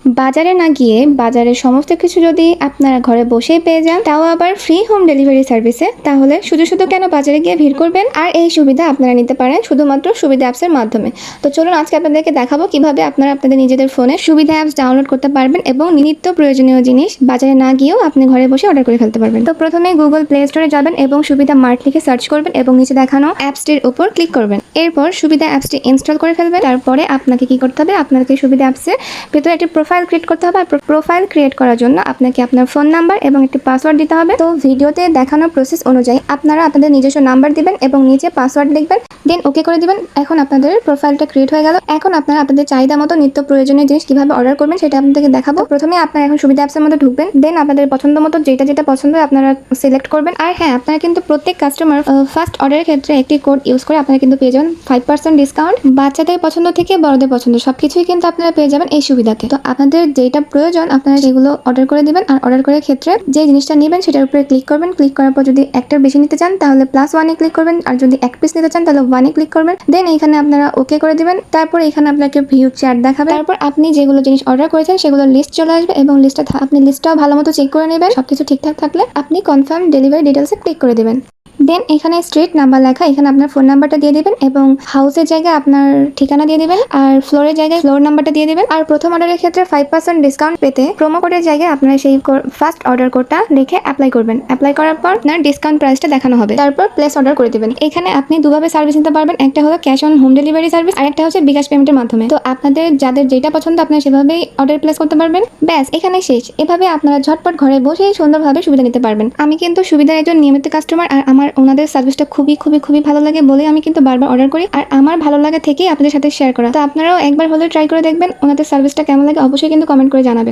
বাজারে না গিয়ে বাজারের সমস্ত কিছু যদি আপনারা ঘরে বসেই পেয়ে যান, তাও আবার ফ্রি হোম ডেলিভারি সার্ভিসে, তাহলে শুধু শুধু কেন বাজারে গিয়ে ভিড় করবেন? আর এই সুবিধা আপনারা নিতে পারেন শুধুমাত্র সুবিধা অ্যাপসের মাধ্যমে। তো চলুন আজকে আপনাদেরকে দেখাবো কিভাবে আপনারা আপনাদের নিজেদের ফোনে সুবিধা অ্যাপস ডাউনলোড করতে পারবেন এবং নিত্য প্রয়োজনীয় জিনিস বাজারে না গিয়েও আপনি ঘরে বসে অর্ডার করে ফেলতে পারবেন। তো প্রথমে গুগল প্লে স্টোরে যাবেন এবং সুবিধা মার্ট লিখে সার্চ করবেন এবং নিচে দেখানো অ্যাপসটির উপর ক্লিক করবেন। এরপর সুবিধা অ্যাপসটি ইনস্টল করে ফেলবেন। তারপরে আপনাকে কি করতে হবে, আপনাকে সুবিধা অ্যাপসের ভিতরে একটি প্রোফাইল ক্রিয়েট করতে হবে। আর প্রোফাইল ক্রিয়েট করার জন্য আপনাকে আপনার ফোন নাম্বার এবং একটি পাসওয়ার্ড দিতে হবে। তো ভিডিওতে দেখানো প্রসেস অনুযায়ী আপনারা আপনাদের নিজস্ব নাম্বার দিবেন এবং নিচে পাসওয়ার্ড লিখবেন, দেন ওকে করে দিবেন। এখন আপনাদের প্রোফাইলটা ক্রিয়েট হয়ে গেল। এখন আপনারা আপনাদের চাহিদা মতো নিত্য প্রয়োজনীয় জিনিস কিভাবে অর্ডার করবেন সেটা আপনাদেরকে দেখাবো। প্রথমে আপনারা এখন সুবিধা অ্যাপসের মধ্যে ঢুকবেন, দেন আপনাদের পছন্দ মতো যেটা পছন্দ আপনারা সিলেক্ট করবেন। আর হ্যাঁ, আপনারা কিন্তু প্রত্যেক কাস্টমার ফার্স্ট অর্ডারের ক্ষেত্রে একটি কোড ইউজ করে আপনারা কিন্তু পেয়ে যাবেন 5% ডিসকাউন্ট। বাচ্চাদের পছন্দ থেকে বড়দের পছন্দ সবকিছুই কিন্তু আপনারা পেয়ে যাবেন এই সুবিধাতে। তো আপনাদের যেটা প্রয়োজন আপনারা সেগুলো অর্ডার করে দিবেন। আর অর্ডার করার ক্ষেত্রে যে জিনিসটা নেবেন সেটার উপরে ক্লিক করবেন। ক্লিক করার পর যদি একটার বেশি নিতে চান তাহলে +1 ক্লিক করবেন, আর যদি এক পিস নিতে চান তাহলে 1 ক্লিক করবেন। দেন এখানে আপনারা ওকে করে দিবেন। তারপর এখানে আপনাকে ভিউ চ্যাট দেখাবে। তারপর আপনি যেগুলো জিনিস অর্ডার করেছেন সেগুলো লিস্ট চলে আসবে এবং আপনি লিস্টটাও ভালো মতো চেক করে নেবেন। সবকিছু ঠিকঠাক থাকলে আপনি কনফার্ম ডেলিভারি ডিটেলসে ক্লিক করে দেবেন। দেন এখানে স্ট্রিট নাম্বার লেখা, এখানে আপনার ফোন নাম্বারটা দিয়ে দিবেন এবং হাউসের জায়গায় আপনার ঠিকানা দিয়ে দিবেন, আর ফ্লোরের জায়গায় ফ্লোর নাম্বারটা দিয়ে দিবেন। আর প্রথম অর্ডারের ক্ষেত্রে 5% ডিসকাউন্ট পেতে প্রোমো কোডের জায়গায় আপনারা সেই ফার্স্ট অর্ডার কোডটা লিখে অ্যাপ্লাই করবেন। অ্যাপ্লাই করার পর আপনার ডিসকাউন্ট প্রাইসটা দেখানো হবে। তারপর প্লেস অর্ডার করে দিবেন। এখানে আপনি দুভাবে সার্ভিস নিতে পারবেন, একটা হলো cash on home delivery service আর একটা হচ্ছে বিকাশ পেমেন্টের মাধ্যমে। তো আপনাদের যাদের যেটা পছন্দ আপনারা সেভাবেই অর্ডার প্লেস করতে পারবেন। ব্যাস, এখানে শেষ। এভাবে আপনারা ঝটপট ঘরে বসেই সুন্দরভাবে সুবিধা নিতে পারবেন। আমি কিন্তু সুবিধার একজন নিয়মিত কাস্টমার, আর আমার ওনাদের সার্ভিসটা খুবই ভালো লাগে বলে আমি কিন্তু বারবার অর্ডার করি। আর আমার ভালো লাগা থেকেই আপনাদের সাথে শেয়ার করা। তো আপনারাও একবার হলেও ট্রাই করে দেখবেন। ওনাদের সার্ভিসটা কেমন লাগে অবশ্যই কিন্তু কমেন্ট করে জানাবেন।